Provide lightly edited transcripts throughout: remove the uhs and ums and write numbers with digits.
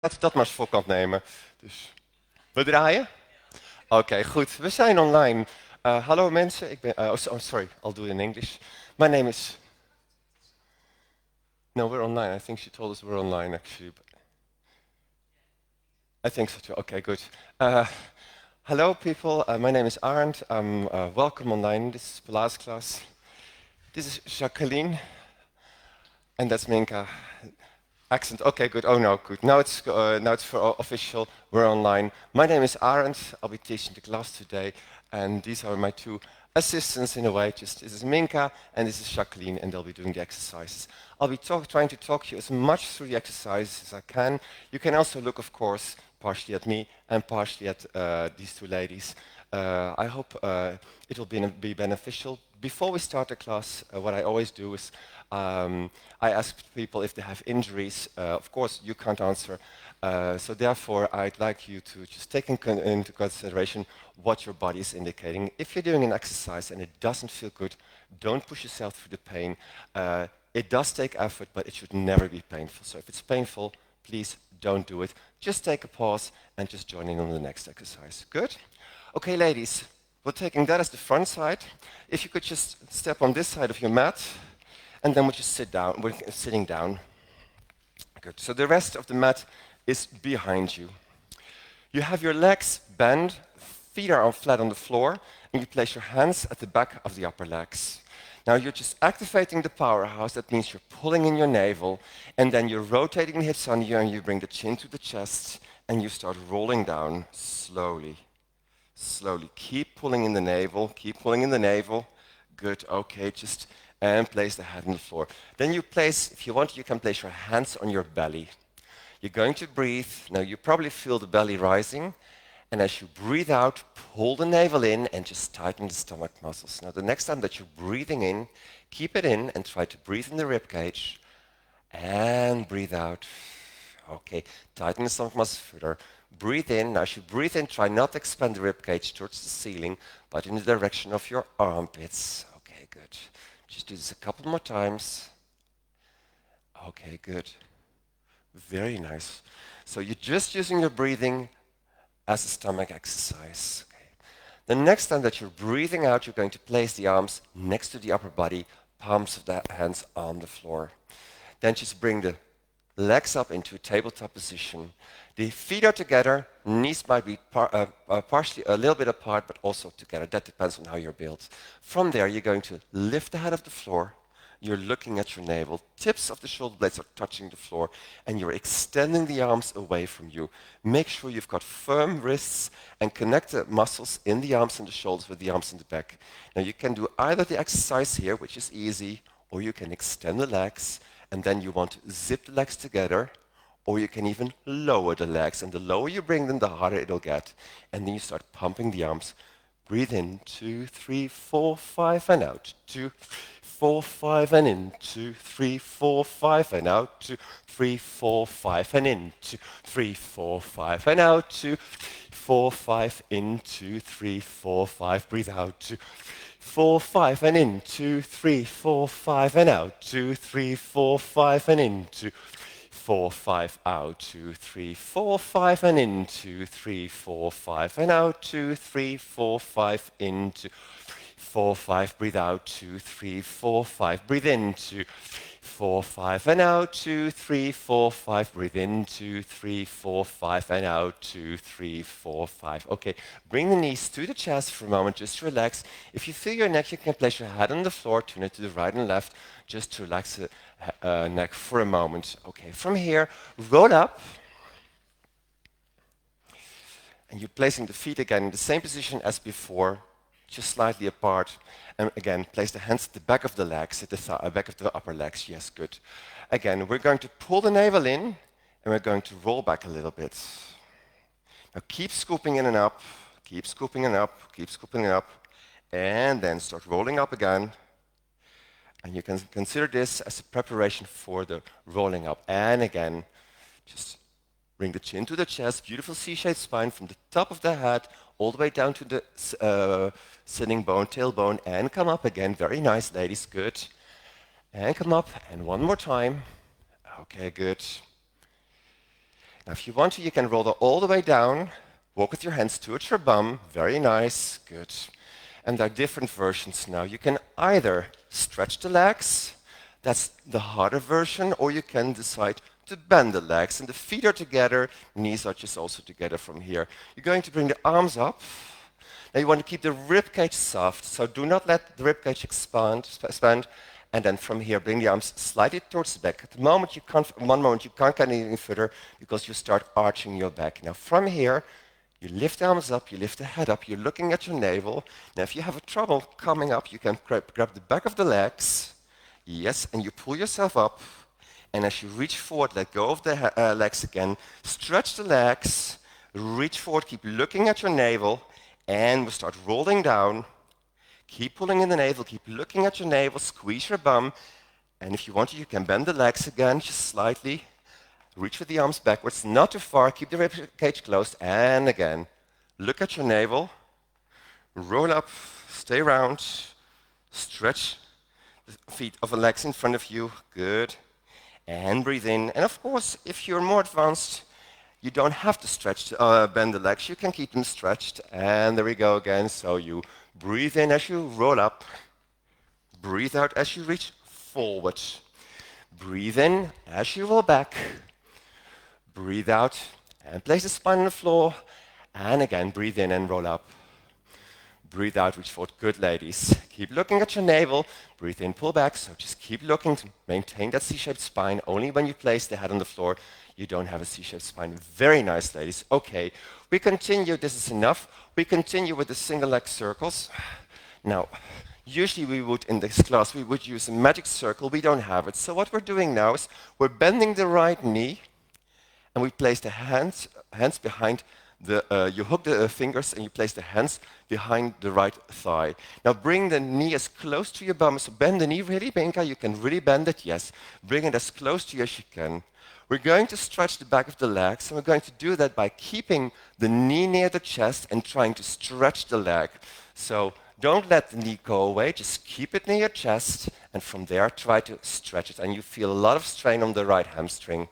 Laten we dat maar als voorkant nemen. Dus, we draaien? Oké, goed. We zijn online. Hallo mensen, ik ben... sorry, I'll do it in English. My name is... No, we're online. I think she told us we're online, actually. But I think so too. Okay, good. Hello, people. My name is Arend. Welcome online. This is Pilatesles. This is Jacqueline. And that's Minka. Accent. Okay, good. Oh no, good. Now it's for official. We're online. My name is Arend. I'll be teaching the class today, and these are my two assistants in a way. This is Minka and this is Jacqueline, and they'll be doing the exercises. I'll be trying to talk you as much through the exercises as I can. You can also look, of course, partially at me and partially at these two ladies. I hope it will be beneficial. Before we start the class, what I always do is I ask people if they have injuries. Of course, you can't answer. So therefore, I'd like you to just take into consideration what your body is indicating. If you're doing an exercise and it doesn't feel good, don't push yourself through the pain. It does take effort, but it should never be painful. So if it's painful, please don't do it. Just take a pause and just join in on the next exercise. Good? Okay, ladies, we're taking that as the front side. If you could just step on this side of your mat, and then we'll just sit down. We're sitting down. Good. So the rest of the mat is behind you. You have your legs bent, feet are flat on the floor, and you place your hands at the back of the upper legs. Now you're just activating the powerhouse. That means you're pulling in your navel, and then you're rotating the hips under you, and you bring the chin to the chest, and you start rolling down slowly. Slowly. Keep pulling in the navel. Keep pulling in the navel. Good. Okay, just... and place the head on the floor. Then you place, if you want, you can place your hands on your belly. You're going to breathe. Now you probably feel the belly rising. And as you breathe out, pull the navel in and just tighten the stomach muscles. Now the next time that you're breathing in, keep it in and try to breathe in the rib cage. And breathe out. Okay, tighten the stomach muscles further. Breathe in. Now as you breathe in, try not to expand the rib cage towards the ceiling, but in the direction of your armpits. Okay, good. Just do this a couple more times. Okay, good. Very nice. So you're just using your breathing as a stomach exercise. Okay. The next time that you're breathing out, you're going to place the arms next to the upper body, palms of the hands on the floor. Then just bring the legs up into a tabletop position. The feet are together, knees might be partially a little bit apart, but also together. That depends on how you're built. From there, you're going to lift the head off the floor. You're looking at your navel. Tips of the shoulder blades are touching the floor, and you're extending the arms away from you. Make sure you've got firm wrists and connect the muscles in the arms and the shoulders with the arms in the back. Now, you can do either the exercise here, which is easy, or you can extend the legs, and then you want to zip the legs together. Or you can even lower the legs, and the lower you bring them, the harder it'll get. And then you start pumping the arms. Breathe in, 2, 3, 4, 5, and out. 2, 4, 5, and in. 2, 3, 4, 5, and out. 2, 3, 4, 5, and in. 2, 3, 4, 5, and out. 2, 4, 5, in. 2, 3, 4, 5. Breathe out. 2, 4, 5, and in. 2, 3, 4, 5, and out. 2, 3, 4, 5, and in. 2, 4, 5, out, 2, 3, 4, 5, and in, 2, 3, 4, 5, and out, 2, 3, 4, 5, in, 2, 4, 5, breathe out, 2, 3, 4, 5, breathe in, 2, 4, 5, and out, 2, 3, 4, 5, breathe in, 2, 3, 4, 5, and out, 2, 3, 4, 5. Okay, bring the knees to the chest for a moment, just relax. If you feel your neck, you can place your head on the floor, turn it to the right and left, just to relax the neck for a moment. Okay, from here, roll up. And you're placing the feet again in the same position as before, just slightly apart. And again, place the hands at the back of the legs, at the back of the upper legs. Yes, good. Again, we're going to pull the navel in, and we're going to roll back a little bit. Now keep scooping in and up, keep scooping and up, keep scooping and up, and then start rolling up again. And you can consider this as a preparation for the rolling up. And again, just bring the chin to the chest, beautiful C-shaped spine from the top of the head all the way down to the sitting bone, tailbone, and come up again. Very nice, ladies, good. And come up, and one more time. Okay, good. Now, if you want to, you can roll all the way down, walk with your hands towards your bum. Very nice, good. And there are different versions now. You can either stretch the legs, that's the harder version, or you can decide to bend the legs. And the feet are together, knees are just also together from here. You're going to bring the arms up. Now you want to keep the rib cage soft, so do not let the rib cage expand. And then from here, bring the arms slightly towards the back. At the moment, one moment you can't get any further because you start arching your back. Now from here, you lift the arms up, you lift the head up, you're looking at your navel. Now if you have a trouble coming up, you can grab the back of the legs. Yes, and you pull yourself up. And as you reach forward, let go of the legs again. Stretch the legs, reach forward, keep looking at your navel, and we start rolling down. Keep pulling in the navel, keep looking at your navel, squeeze your bum. And if you want to, you can bend the legs again, just slightly. Reach with the arms backwards, not too far, keep the rib cage closed, and again. Look at your navel, roll up, stay round, stretch the feet of the legs in front of you, good. And breathe in. And of course, if you're more advanced, you don't have to bend the legs. You can keep them stretched. And there we go again. So you breathe in as you roll up. Breathe out as you reach forward. Breathe in as you roll back. Breathe out and place the spine on the floor. And again, breathe in and roll up. Breathe out, reach forward. Good, ladies. Keep looking at your navel. Breathe in, pull back. So just keep looking to maintain that C-shaped spine. Only when you place the head on the floor, you don't have a C-shaped spine. Very nice, ladies. Okay, we continue. This is enough. We continue with the single leg circles. Now, usually we would, in this class, we would use a magic circle. We don't have it. So what we're doing now is we're bending the right knee, and we place the hands behind you hook the fingers and you place the hands behind the right thigh. Now bring the knee as close to your bum. So bend the knee really, Binka. You can really bend it, yes. Bring it as close to you as you can. We're going to stretch the back of the legs, and we're going to do that by keeping the knee near the chest and trying to stretch the leg. So don't let the knee go away. Just keep it near your chest, and from there try to stretch it. And you feel a lot of strain on the right hamstring.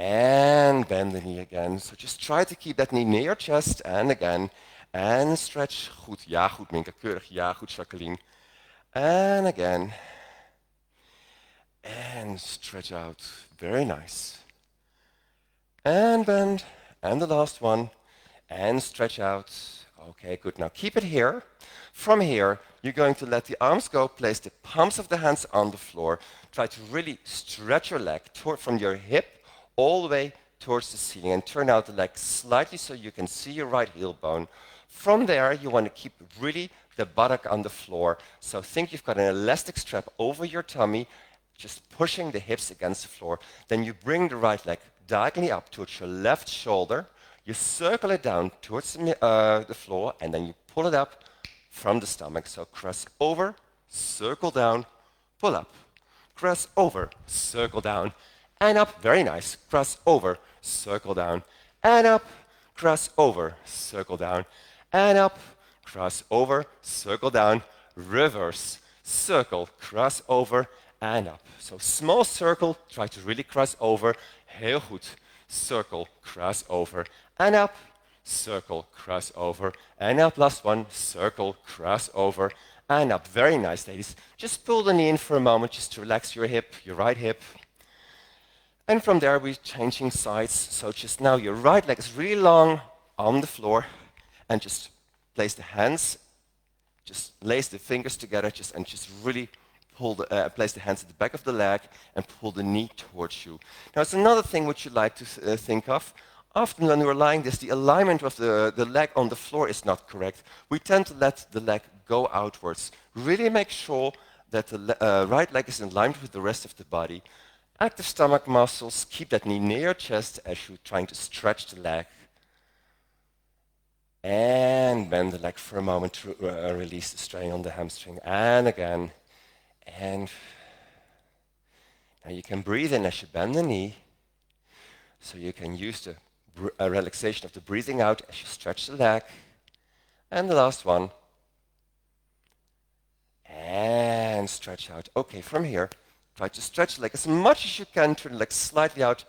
And bend the knee again. So just try to keep that knee near your chest. And again. And stretch. Goed. Ja, goed, Minka. Keurig. Ja, goed, Jacqueline. And again. And stretch out. Very nice. And bend. And the last one. And stretch out. Okay, good. Now keep it here. From here, you're going to let the arms go. Place the palms of the hands on the floor. Try to really stretch your leg from your hip all the way towards the ceiling, and turn out the leg slightly so you can see your right heel bone. From there, you want to keep really the buttock on the floor. So think you've got an elastic strap over your tummy, just pushing the hips against the floor. Then you bring the right leg diagonally up towards your left shoulder. You circle it down towards the floor, and then you pull it up from the stomach. So cross over, circle down, pull up. Cross over, circle down, and up. Very nice. Cross over, circle down, and up. Cross over, circle down, and up. Cross over, circle down, reverse, circle, cross over, and up. So small circle, try to really cross over. Heel goed. Circle, cross over, and up. Circle, cross over, and up. Last one. Circle, cross over, and up. Very nice, ladies. Just pull the knee in for a moment, just to relax your hip, your right hip. And from there, we're changing sides. So just now, your right leg is really long on the floor. And just place the hands, just lace the fingers together, and just really place the hands at the back of the leg and pull the knee towards you. Now, it's another thing which you like to think of. Often when we're lying this, the alignment of the leg on the floor is not correct. We tend to let the leg go outwards. Really make sure that the right leg is in alignment with the rest of the body. Active stomach muscles, keep that knee near your chest as you're trying to stretch the leg. And bend the leg for a moment to release the strain on the hamstring. And again. And now you can breathe in as you bend the knee. So you can use the relaxation of the breathing out as you stretch the leg. And the last one. And stretch out. Okay, from here, try to stretch the leg as much as you can, turn the leg slightly out,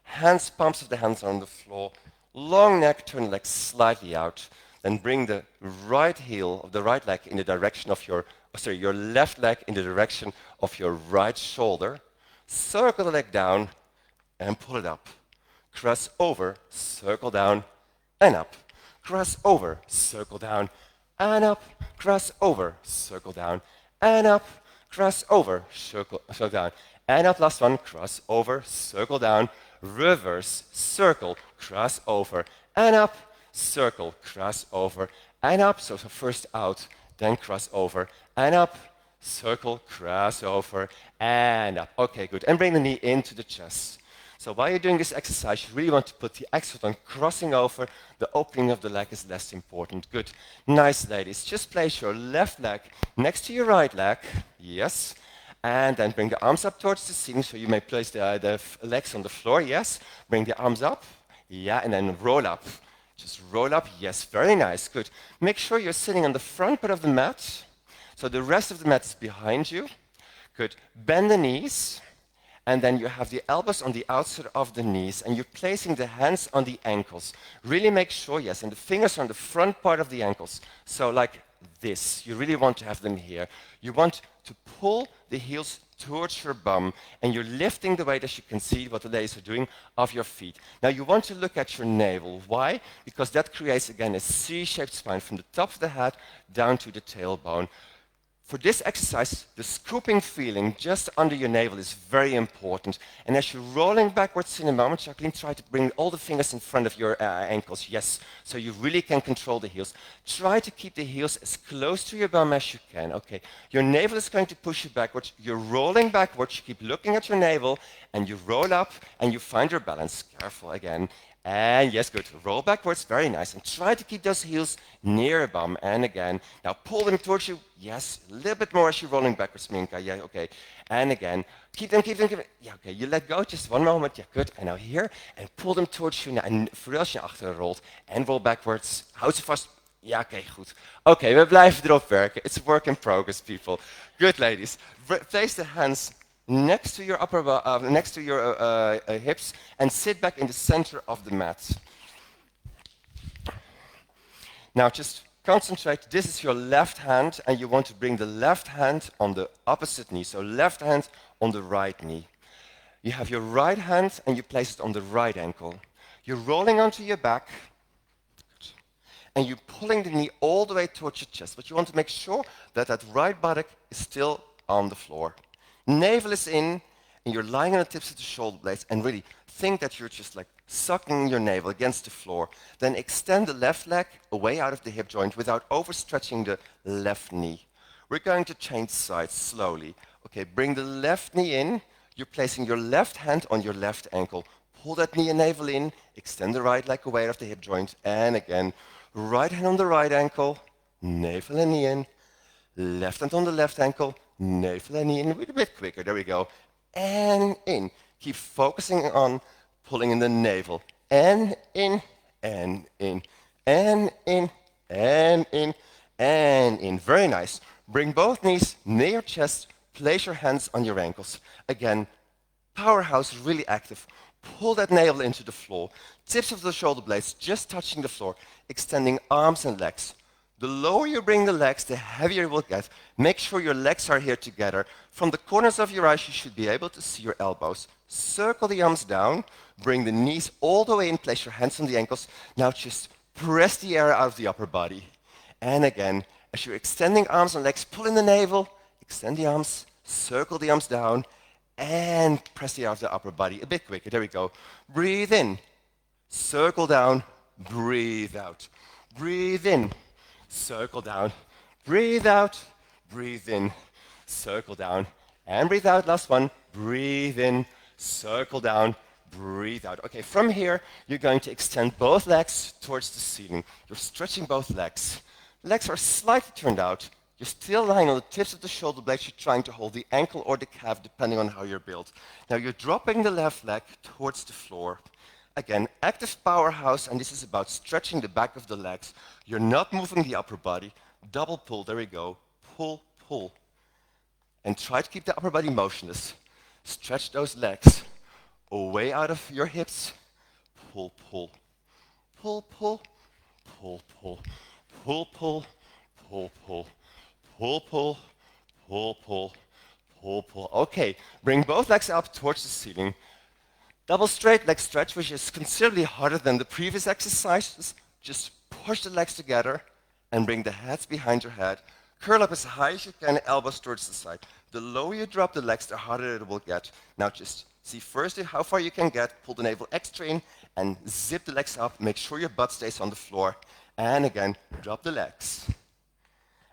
Hands, palms of the hands are on the floor. Long neck, turn the legs slightly out. Then bring the right heel of the right leg in the direction of your left leg in the direction of your right shoulder. Circle the leg down and pull it up. Cross over, circle down and up. Cross over, circle down and up. Cross over, circle down and up. Cross over, circle down and up. Last one, cross over, circle down, reverse, circle, cross over and up. Circle, cross over and up. So first out, then cross over and up. Circle, cross over and up. Okay, good. And bring the knee into the chest. So while you're doing this exercise, you really want to put the accent on crossing over. The opening of the leg is less important. Good. Nice, ladies. Just place your left leg next to your right leg. Yes. And then bring the arms up towards the ceiling. So you may place the legs on the floor. Yes. Bring the arms up. Yeah. And then roll up. Just roll up. Yes. Very nice. Good. Make sure you're sitting on the front part of the mat. So the rest of the mat is behind you. Good. Bend the knees. And then you have the elbows on the outside of the knees, and you're placing the hands on the ankles. Really make sure, yes, and the fingers are on the front part of the ankles. So like this. You really want to have them here. You want to pull the heels towards your bum, and you're lifting the weight, as you can see what the ladies are doing, of your feet. Now you want to look at your navel. Why? Because that creates, again, a C-shaped spine from the top of the head down to the tailbone. For this exercise, the scooping feeling just under your navel is very important. And as you're rolling backwards in a moment, Jacqueline, try to bring all the fingers in front of your ankles. Yes, so you really can control the heels. Try to keep the heels as close to your bum as you can. Okay, your navel is going to push you backwards. You're rolling backwards. You keep looking at your navel, and you roll up, and you find your balance. Careful again. And yes, good. Roll backwards, very nice. And try to keep those heels near your bum. And again, now pull them towards you. Yes, a little bit more as you're rolling backwards, Minka. Yeah, okay. And again, keep them. Yeah, okay. You let go, just one moment. Yeah, good. And now here, and pull them towards you. En vooral als je naar achteren rolt. En roll backwards. Houd ze vast. Ja, oké, goed. Oké, we blijven erop werken. It's a work in progress, people. Good, ladies. Place the hands next to your hips, and sit back in the center of the mat. Now just concentrate. This is your left hand, and you want to bring the left hand on the opposite knee. So left hand on the right knee. You have your right hand, and you place it on the right ankle. You're rolling onto your back, and you're pulling the knee all the way towards your chest. But you want to make sure that that right buttock is still on the floor. Navel is in, and you're lying on the tips of the shoulder blades, and really think that you're just like sucking your navel against the floor. Then extend the left leg away out of the hip joint without overstretching the left knee. We're going to change sides slowly. Okay, bring the left knee in. You're placing your left hand on your left ankle. Pull that knee and navel in. Extend the right leg away out of the hip joint. And again, right hand on the right ankle. Navel and knee in. Left hand on the left ankle. Navel and knee in. A bit quicker. There we go. And in. Keep focusing on pulling in the navel. And in. And in. And in. And in. And in. Very nice. Bring both knees near your chest. Place your hands on your ankles. Again, powerhouse, really active. Pull that navel into the floor. Tips of the shoulder blades just touching the floor. Extending arms and legs. The lower you bring the legs, the heavier it will get. Make sure your legs are here together. From the corners of your eyes, you should be able to see your elbows. Circle the arms down. Bring the knees all the way in. Place your hands on the ankles. Now just press the air out of the upper body. And again, as you're extending arms and legs, pull in the navel. Extend the arms, circle the arms down, and press the air out of the upper body. A bit quicker. There we go. Breathe in. Circle down. Breathe out. Breathe in. Circle down. Breathe out. Breathe in. Circle down. And breathe out. Last one. Breathe in. Circle down. Breathe out. Okay, from here, you're going to extend both legs towards the ceiling. You're stretching both legs. Legs are slightly turned out. You're still lying on the tips of the shoulder blades. You're trying to hold the ankle or the calf, depending on how you're built. Now you're dropping the left leg towards the floor. Again, active powerhouse, and this is about stretching the back of the legs. You're not moving the upper body. Double pull, there we go. Pull, pull. And try to keep the upper body motionless. Stretch those legs. away out of your hips. Pull, pull, pull, pull, pull, pull, pull, pull, pull, pull, pull, pull, pull, pull, pull, pull. Okay, bring both legs up towards the ceiling. Double straight leg stretch, which is considerably harder than the previous exercises. Just push the legs together and bring the heads behind your head. Curl up as high as you can, elbows towards the side. The lower you drop the legs, the harder it will get. Now just see first how far you can get, pull the navel extra in, and zip the legs up. Make sure your butt stays on the floor. And again, drop the legs.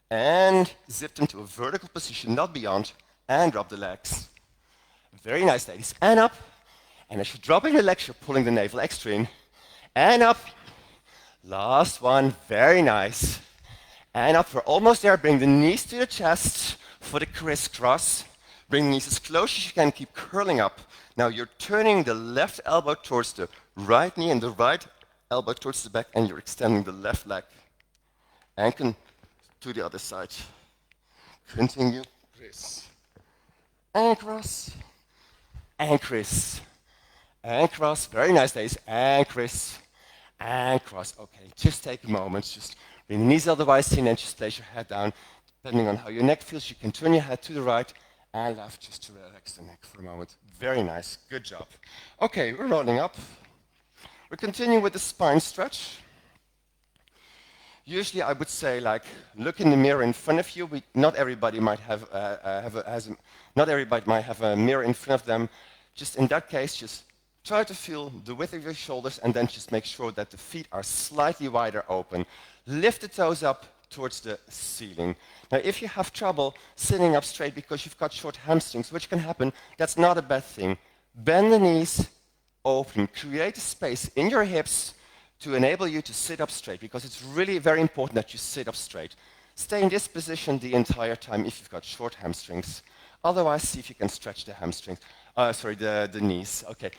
And zip them to a vertical position, not beyond, and drop the legs. Very nice, ladies. And up. And as you're dropping the legs, you're pulling the navel extra in. And up. Last one. Very nice. And up. We're almost there. Bring the knees to the chest for the crisscross. Bring the knees as close as you can. Keep curling up. Now you're turning the left elbow towards the right knee and the right elbow towards the back, and you're extending the left leg. And to the other side. Continue. Criss. And cross. And criss. And cross. Very nice, ladies. And criss. And cross. Okay, just take a moment. Just bring the knees otherwise in and just place your head down. Depending on how your neck feels, you can turn your head to the right and left just to relax the neck for a moment. Very nice. Good job. Okay, we're rolling up. We're continuing with the spine stretch. Usually I would say, like, look in the mirror in front of you. Not everybody might have a mirror in front of them. Just in that case, just try to feel the width of your shoulders and then just make sure that the feet are slightly wider open. Lift the toes up towards the ceiling. Now, if you have trouble sitting up straight because you've got short hamstrings, which can happen, that's not a bad thing. Bend the knees, open, create a space in your hips to enable you to sit up straight, because it's really very important that you sit up straight. Stay in this position the entire time if you've got short hamstrings. Otherwise, see if you can stretch the hamstrings. The knees. Okay.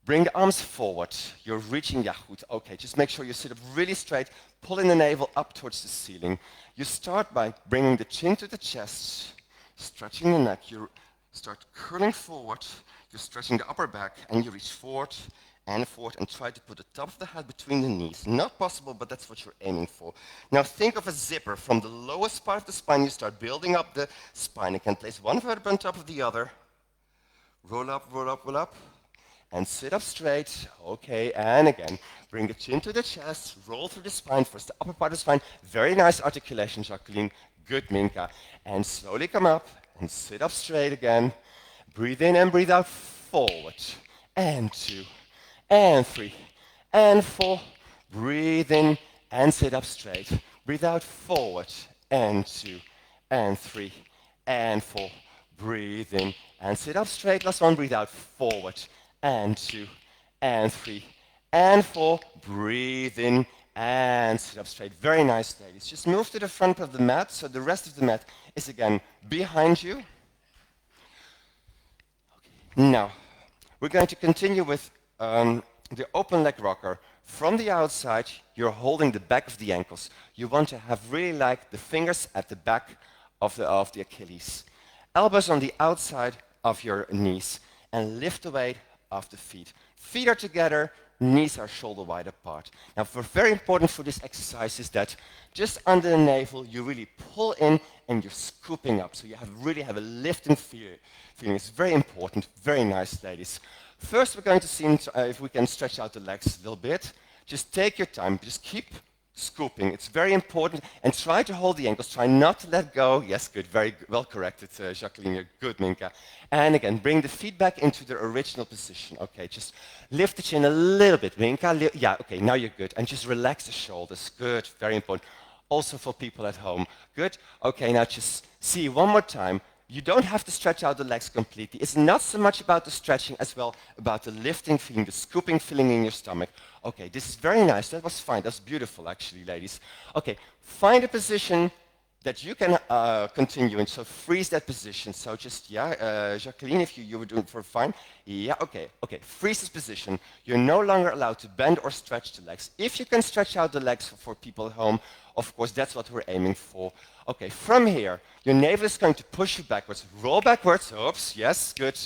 Bring the arms forward. You're reaching Yahut. Okay, just make sure you sit up really straight, pulling the navel up towards the ceiling. You start by bringing the chin to the chest, stretching the neck. You start curling forward. You're stretching the upper back, and you reach forward and try to put the top of the head between the knees. Not possible, but that's what you're aiming for. Now think of a zipper. From the lowest part of the spine, you start building up the spine. You can place one vertebra on top of the other. Roll up, roll up, roll up. And sit up straight. Okay, and again. Bring the chin to the chest. Roll through the spine. First the upper part of the spine. Very nice articulation, Jacqueline. Good, Minka. And slowly come up and sit up straight again. Breathe in and breathe out. Forward. And 2. And 3. And 4. Breathe in and sit up straight. Breathe out. Forward. And 2. And 3. And 4. Breathe in and sit up straight. Last one. Breathe out. Forward. And 2, and 3, and 4. Breathe in and sit up straight. Very nice, ladies. Just move to the front of the mat, so the rest of the mat is again behind you. Okay. Now, we're going to continue with the open leg rocker. From the outside, you're holding the back of the ankles. You want to have really like the fingers at the back of the Achilles. Elbows on the outside of your knees, and lift the weight of the feet. Feet are together, knees are shoulder wide apart. Now, very important for this exercise is that just under the navel, you really pull in and you're scooping up. So you really have a lifting feeling. It's very important. Very nice, ladies. First, we're going to see if we can stretch out the legs a little bit. Just take your time. Just keep scooping. It's very important. And try to hold the ankles. Try not to let go. Yes, good. Very well corrected, Jacqueline. You're good, Minka. And again, bring the feet back into their original position. Okay, just lift the chin a little bit, Minka. Yeah, okay, now you're good. And just relax the shoulders. Good. Very important. Also for people at home. Good. Okay, now just see one more time. You don't have to stretch out the legs completely. It's not so much about the stretching as well about the lifting feeling, the scooping feeling in your stomach. Okay, this is very nice. That was fine. That's beautiful, actually, ladies. Okay, find a position that you can continue in. So freeze that position. So just, Jacqueline, if you were doing it for fine. Yeah, okay. Freeze this position. You're no longer allowed to bend or stretch the legs. If you can stretch out the legs for people at home, of course, that's what we're aiming for. Okay, from here, your navel is going to push you backwards. Roll backwards. Oops, yes, good.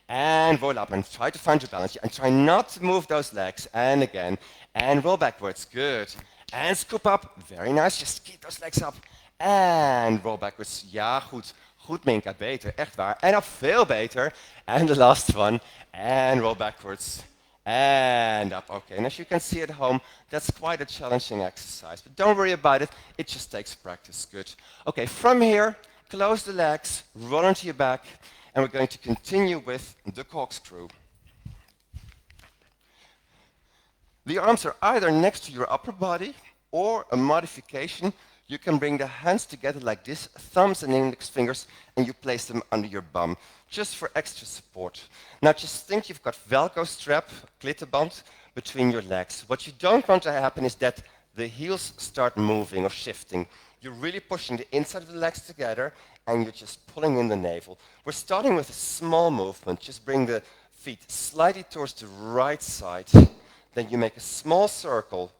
and roll up, and try to find your balance, and try not to move those legs, and again, and roll backwards, good, and scoop up, very nice, just keep those legs up, and roll backwards, ja, goed, goed Minka, beter, echt waar, en up, veel beter, and the last one, and roll backwards, and up, okay, and as you can see at home, that's quite a challenging exercise, but don't worry about it, it just takes practice, good. Okay, from here, close the legs, roll onto your back, and we're going to continue with the corkscrew. The arms are either next to your upper body, or a modification, you can bring the hands together like this, thumbs and index fingers, and you place them under your bum, just for extra support. Now just think you've got Velcro strap, klittenband, between your legs. What you don't want to happen is that the heels start moving or shifting. You're really pushing the inside of the legs together, and you're just pulling in the navel. We're starting with a small movement. Just bring the feet slightly towards the right side. Then you make a small circle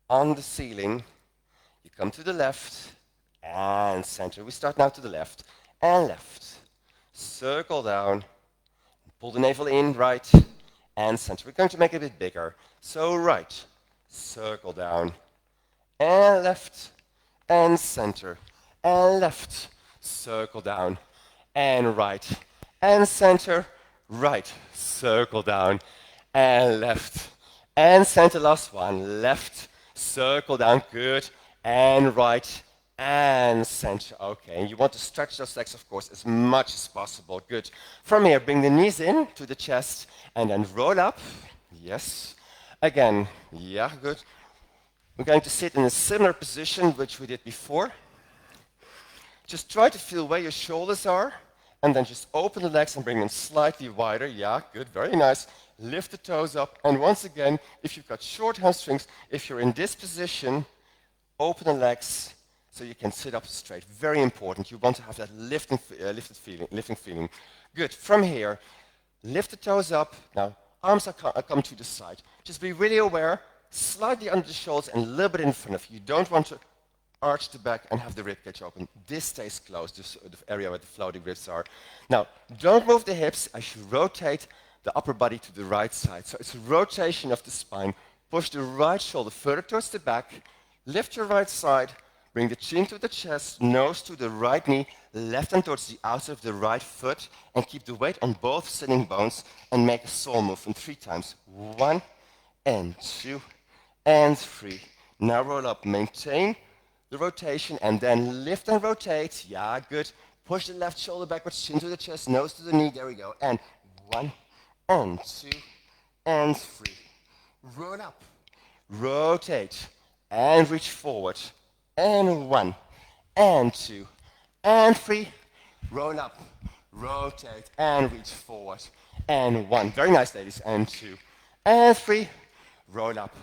on the ceiling. You come to the left and center. We start now to the left and left. Circle down. Pull the navel in, right and center. We're going to make it a bit bigger. So right, circle down, and left and center, and left, circle down, and right and center, right, circle down, and left and center. Last one, left, circle down, good, and right and center. Okay, and you want to stretch those legs, of course, as much as possible. Good. From here, bring the knees in to the chest and then roll up. Yes. Again. Yeah, good. We're going to sit in a similar position which we did before. Just try to feel where your shoulders are, and then just open the legs and bring them slightly wider. Yeah, good, very nice. Lift the toes up, and once again, if you've got short hamstrings, if you're in this position, open the legs so you can sit up straight. Very important. You want to have that lifting feeling. Good. From here, lift the toes up. Now, arms are come to the side. Just be really aware, slightly under the shoulders and a little bit in front of you. You don't want to arch the back and have the ribcage open. This stays closed, the area where the floating ribs are. Now, don't move the hips as you rotate the upper body to the right side. So it's a rotation of the spine. Push the right shoulder further towards the back. Lift your right side. Bring the chin to the chest, nose to the right knee, left hand towards the outside of the right foot, and keep the weight on both sitting bones, and make a saw movement 3 times. 1 and 2 and 3. Now roll up, maintain the rotation, and then lift and rotate. Yeah, good. Push the left shoulder backwards, chin to the chest, nose to the knee. There we go. And 1 and 2 and 3. Roll up, rotate, and reach forward. And 1 and 2 and 3. Roll up, rotate, and reach forward. And 1. Very nice, ladies. And 2 and 3. Roll up,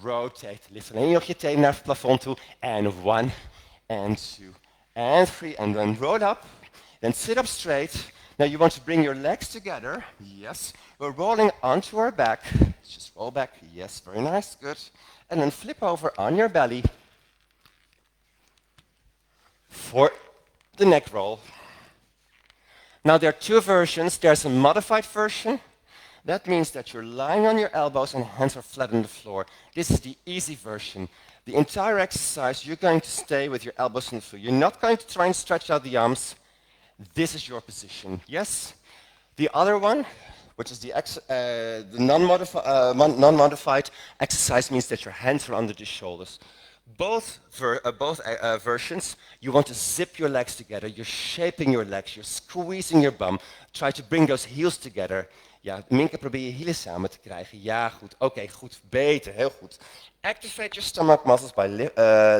rotate. Lift alleen nog je tenen naar het plafond toe. And 1 and 2 and 3. And then roll up. Then sit up straight. Now you want to bring your legs together. Yes. We're rolling onto our back. Just roll back. Yes, very nice. Good. And then flip over on your belly for the neck roll. Now there are 2 versions. There's a modified version. That means that you're lying on your elbows and hands are flat on the floor. This is the easy version. The entire exercise, you're going to stay with your elbows on the floor. You're not going to try and stretch out the arms. This is your position. Yes? The other one, which is the non-modified exercise, means that your hands are under the shoulders. Both versions, you want to zip your legs together. You're shaping your legs. You're squeezing your bum. Try to bring those heels together. Ja, Minka, probeer je hielen samen te krijgen. Ja, goed. Oké, goed. Beter. Heel goed. Activate your stomach muscles by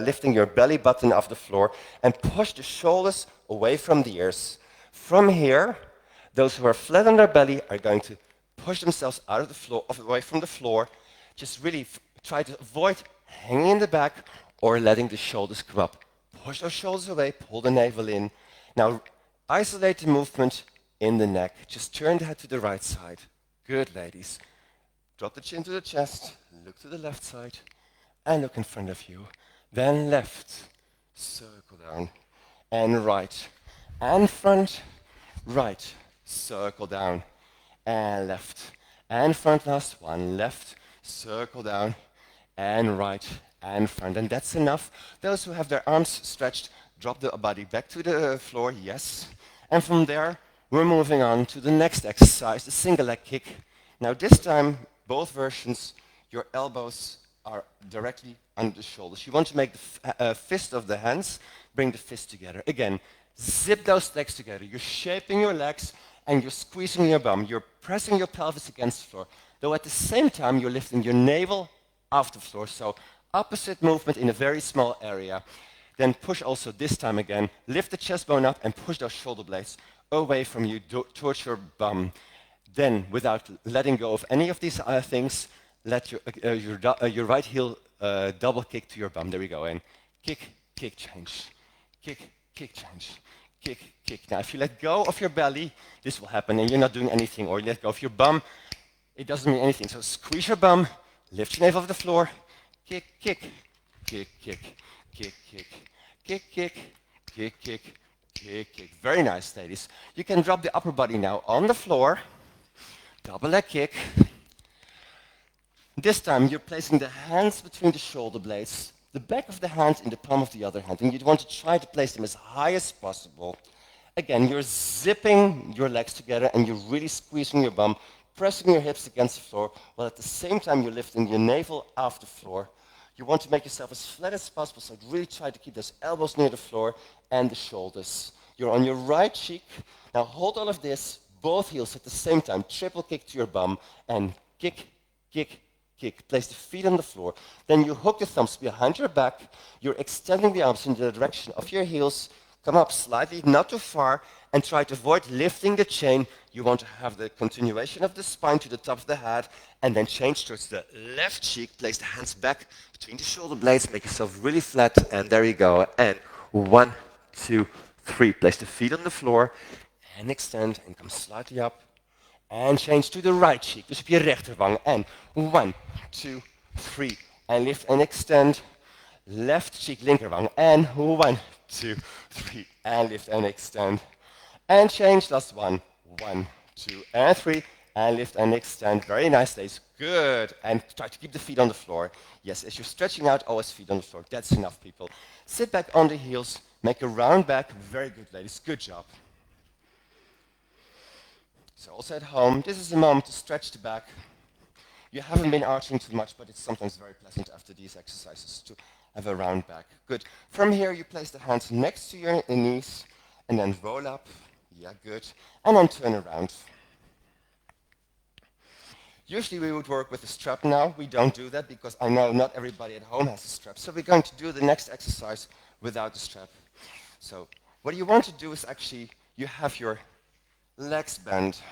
lifting your belly button off the floor and push the shoulders away from the ears. From here, those who are flat on their belly are going to push themselves out of the floor, away from the floor. Just really try to avoid hanging in the back or letting the shoulders come up. Push those shoulders away, pull the navel in. Now, isolate the movement in the neck. Just turn the head to the right side. Good, ladies. Drop the chin to the chest, look to the left side, and look in front of you. Then left, circle down, and right, and front, right, circle down, and left, and front, last one, left, circle down, and right, and front, and that's enough. Those who have their arms stretched, drop the body back to the floor, yes, and from there, we're moving on to the next exercise, the single leg kick. Now this time, both versions, your elbows are directly under the shoulders. You want to make the fist of the hands, bring the fist together. Again, zip those legs together. You're shaping your legs and you're squeezing your bum. You're pressing your pelvis against the floor, though at the same time you're lifting your navel off the floor. So opposite movement in a very small area. Then push also this time again. Lift the chest bone up and push those shoulder blades away from you towards your bum. Then, without letting go of any of these things, let your right heel double kick to your bum. There we go. And kick, kick, change. Kick, kick, change. Kick, kick. Now, if you let go of your belly, this will happen and you're not doing anything. Or you let go of your bum, it doesn't mean anything. So squeeze your bum, lift your navel off the floor. Kick, kick, kick, kick, kick, kick, kick, kick, kick, kick, kick, kick. Very nice, ladies. You can drop the upper body now on the floor. Double leg kick. This time you're placing the hands between the shoulder blades, the back of the hand in the palm of the other hand, and you want to try to place them as high as possible. Again, you're zipping your legs together and you're really squeezing your bum, pressing your hips against the floor, while at the same time you're lifting your navel off the floor. You want to make yourself as flat as possible, so really try to keep those elbows near the floor and the shoulders. You're on your right cheek. Now hold all of this, both heels at the same time, triple kick to your bum, and kick, kick, kick. Place the feet on the floor. Then you hook the thumbs behind your back. You're extending the arms in the direction of your heels. Come up slightly, not too far, and try to avoid lifting the chain. You want to have the continuation of the spine to the top of the head, and then change towards the left cheek. Place the hands back between the shoulder blades. Make yourself really flat, and there you go. And 1, 2, 3. Place the feet on the floor, and extend, and come slightly up. And change to the right cheek, dus op je rechterwang. And 1, 2, 3. And lift and extend. Left cheek, linkerwang. And 1, 2, 3. And lift and extend. And change, last one. 1, 2, and 3. And lift and extend. Very nice, ladies. Good. And try to keep the feet on the floor. Yes, as you're stretching out, always feet on the floor. That's enough, people. Sit back on the heels. Make a round back. Very good, ladies. Good job. So also at home, this is a moment to stretch the back. You haven't been arching too much, but it's sometimes very pleasant after these exercises to have a round back. Good. From here, you place the hands next to your knees, and then roll up. Yeah, good. And then turn around. Usually we would work with a strap now. We don't do that because I know not everybody at home has a strap. So we're going to do the next exercise without the strap. So what you want to do is actually, you have your legs bent.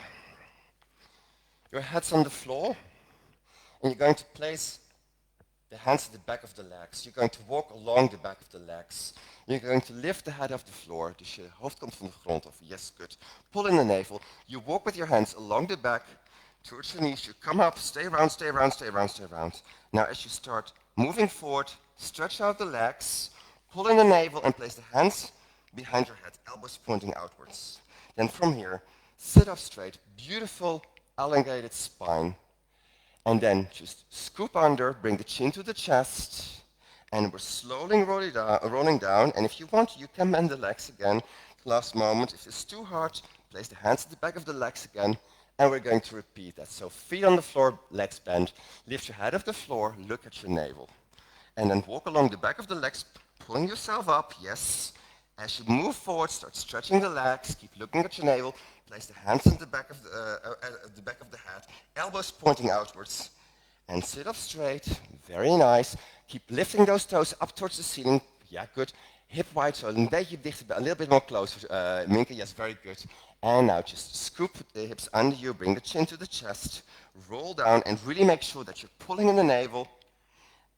Your head's on the floor, and you're going to place the hands at the back of the legs. You're going to walk along the back of the legs. You're going to lift the head off the floor. Dus je hoofd komt van de grond af. Yes, good. Pull in the navel. You walk with your hands along the back towards your knees. You come up, stay around, stay around, stay around, stay around. Now as you start moving forward, stretch out the legs, pull in the navel, and place the hands behind your head, elbows pointing outwards. Then from here, sit up straight, beautiful elongated spine. And then just scoop under, bring the chin to the chest, and we're slowly rolling down. And if you want, you can bend the legs again. Last moment. If it's too hard, place the hands at the back of the legs again, and we're going to repeat that. So feet on the floor, legs bent. Lift your head off the floor, look at your navel. And then walk along the back of the legs, pulling yourself up, yes. As you move forward, start stretching the legs, keep looking at your navel. Place the hands on the back of the head, elbows pointing outwards, and sit up straight. Very nice. Keep lifting those toes up towards the ceiling. Yeah, good. Hip wide, so een beetje dichter, a little bit more closer. Minke, yes, very good. And now just scoop the hips under you, bring the chin to the chest, roll down, and really make sure that you're pulling in the navel.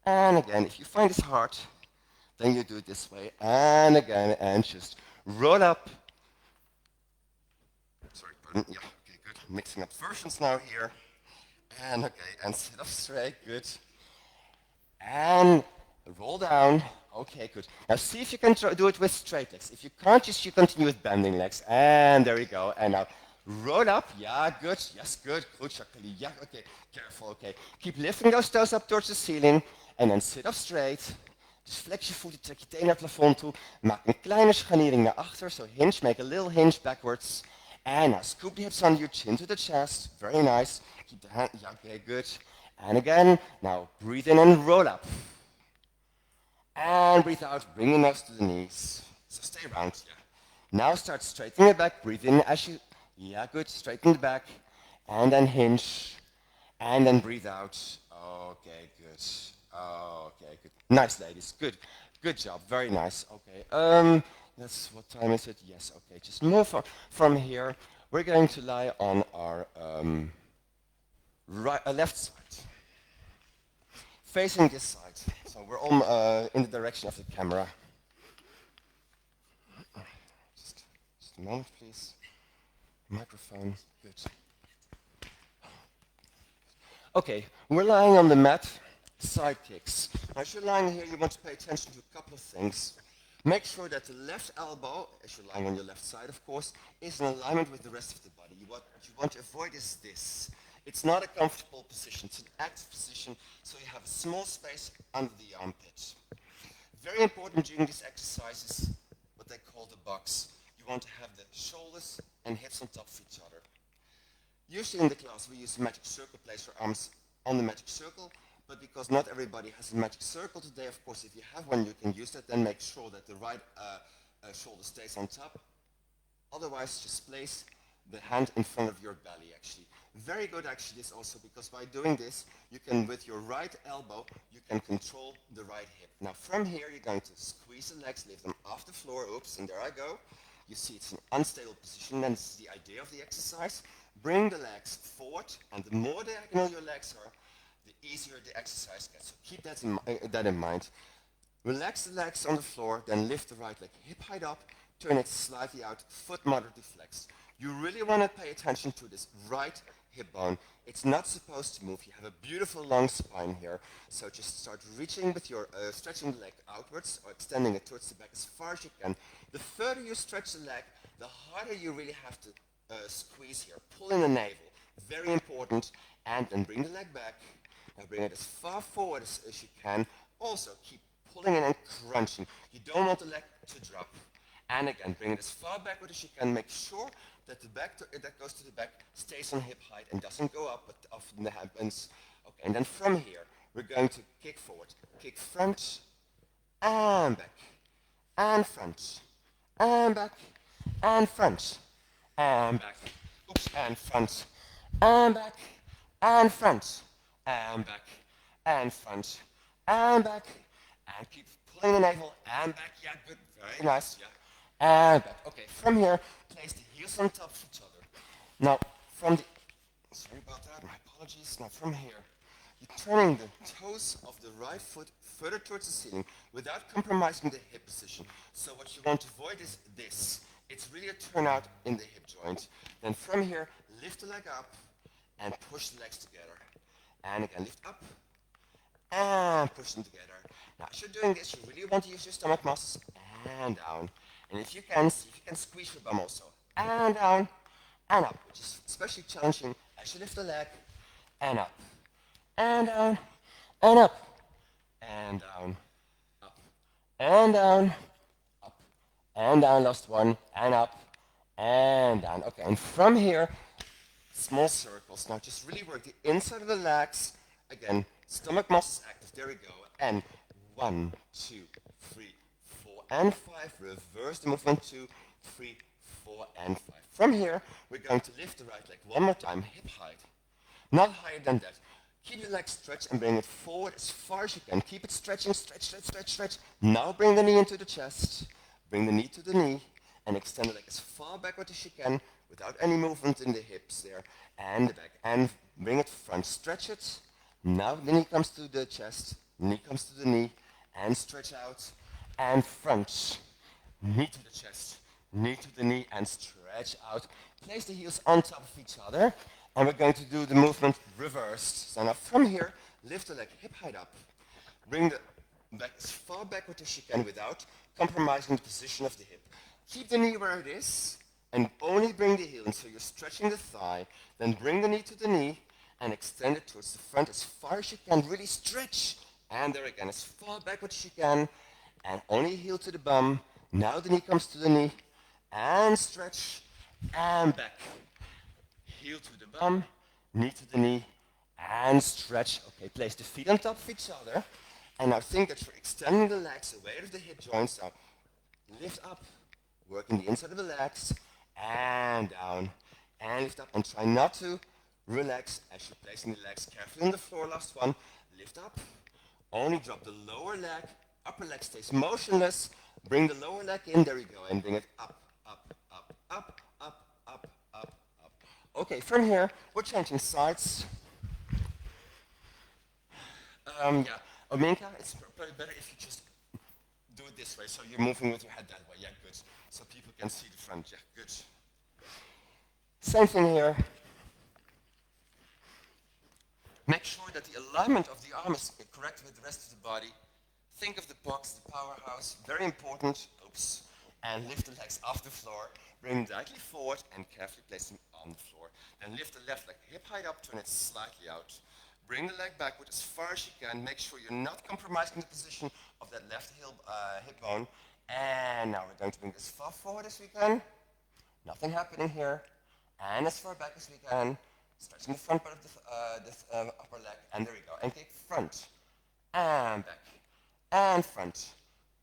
And again, if you find this hard, then you do it this way, and again, and just roll up. Sorry, pardon. Yeah, okay, good. Mixing up versions now here. And okay, and sit up straight, good. And roll down. Okay, good. Now see if you can do it with straight legs. If you can't, just you continue with bending legs. And there we go. And now Roll up. Yeah, good. Yes, good. Good, Jacqueline. Yeah, okay. Careful, okay. Keep lifting those toes up towards the ceiling. En dan sit up straight. Dus flex je voeten, trek je teen naar het plafond toe. Maak een kleine scharniering naar achter. So hinge, make a little hinge backwards. And now scoop the hips under your chin to the chest. Very nice. Keep the hand, yeah, okay, good. And again, now breathe in and roll up. And breathe out, bring the nose to the knees. So stay round, yeah. Now start straightening the back, breathe in as you, yeah, good, straighten the back. And then hinge. And then breathe out. Okay, good. Okay, good. Nice, ladies, good. Good job, very nice. Okay, what time is it? Yes, okay, just move from here. We're going to lie on our left side. Facing this side. So we're on in the direction of the camera. Just a moment, please. Microphone. Good. Okay, we're lying on the mat. Side kicks. Now, as you're lying here, you want to pay attention to a couple of things. Make sure that the left elbow, as you're lying on your left side, of course, is in alignment with the rest of the body. What you want to avoid is this. It's not a comfortable position. It's an active position, so you have a small space under the armpit. Very important during these exercises, what they call the box. You want to have the shoulders and hips on top of each other. Usually in the class we use the magic circle, place your arms on the magic circle, but because not everybody has a magic circle today, of course, if you have one, you can use that. Then make sure that the right shoulder stays on top. Otherwise, just place the hand in front of your belly, actually. Very good, actually, this also, because by doing this, you can, with your right elbow, you can control the right hip. Now, from here, you're going to squeeze the legs, lift them off the floor. Oops, and there I go. You see it's an unstable position, and this is the idea of the exercise. Bring the legs forward, and the more diagonal your legs are, the easier the exercise gets. So keep that in mind. Relax the legs on the floor, then lift the right leg hip height up, turn it slightly out, foot moderately flexed. You really want to pay attention to this right hip bone. It's not supposed to move. You have a beautiful long spine here. So just start reaching with your, stretching the leg outwards or extending it towards the back as far as you can. The further you stretch the leg, the harder you really have to squeeze here. Pull in the navel. Very important. And then bring the leg back. Now bring it as far forward as you can. Also keep pulling in and crunching. You don't want the leg to drop. And again, bring it as far backward as you can. Make sure that the back that goes to the back stays on hip height and doesn't go up, but often that happens. Okay, and then from here, we're going to kick forward. Kick front and back and front and back and front and back. Oops, and front and back and front and back and front and back. And keep pulling the navel and back. Yeah, good. Very nice. Yeah. And back. Okay, from here, place the heels on top of each other. Now, from the... Sorry about that, my apologies. Now, from here, you're turning the toes of the right foot further towards the ceiling without compromising the hip position. So what you want to avoid is this. It's really a turnout in the hip joint. Then from here, lift the leg up and push the legs together. And again, lift up and push them together. Now, as you're doing this, you really want to use your stomach muscles and down. And if you can, see if you can squeeze your bum also. And down and up, which is especially challenging as you lift the leg and up. And down and up. And down, up. And down, up. And down, last one. And up. And down. Okay, and from here, small circles. Now just really work the inside of the legs. Again, stomach muscles active. There we go. And 1, 2, 3, 4, and 5. Reverse the movement. 2, 3, 4, and 5. From here, we're going to lift the right leg one more time, hip height. Not higher than that. Keep the leg stretched and bring it forward as far as you can. Keep it stretching, stretch, stretch, stretch, stretch. Now bring the knee into the chest. Bring the knee to the knee. And extend the leg as far backward as you can without any movement in the hips there. And the back. And bring it front. Stretch it. Now the knee comes to the chest. Knee comes to the knee. And stretch out. And front. Knee to the chest. Knee to the knee. And stretch out. Place the heels on top of each other. And we're going to do the movement reversed. So now from here, lift the leg hip height up. Bring the back as far backward as you can without compromising the position of the hip. Keep the knee where it is. and only bring the heel in, so you're stretching the thigh, then bring the knee to the knee, and extend it towards the front as far as you can, really stretch, and there again, as far backwards as you can, and only heel to the bum, now the knee comes to the knee, and stretch, and back, heel to the bum, knee to the knee, and stretch. Okay, place the feet on top of each other, and now think that you're extending the legs away from the hip joints. Now lift up, working the inside of the legs, and down, and lift up, and try not to relax as you're placing the legs carefully on the floor. Last one, lift up, only drop the lower leg, upper leg stays motionless, bring the lower leg in, there you go, and bring it up, up, up, up, up, up, up, up. Okay, from here, we're changing sides. Yeah, Ominka, it's probably better if you just do it this way, so you're moving with your head that way. Yeah, good. So people can see the front. Yeah, good. Same thing here. Make sure that the alignment of the arm is correct with the rest of the body. Think of the box, the powerhouse, very important. Oops. And lift the legs off the floor. Bring them directly forward and carefully place them on the floor. Then lift the left leg hip height up, turn it slightly out. Bring the leg backward as far as you can. Make sure you're not compromising the position of that left hip bone. And now we're going to bring this far forward as we can. Nothing happening here. And as far back as we can. Stretching the front part of the upper leg. And there we go. And kick front. And back. And front.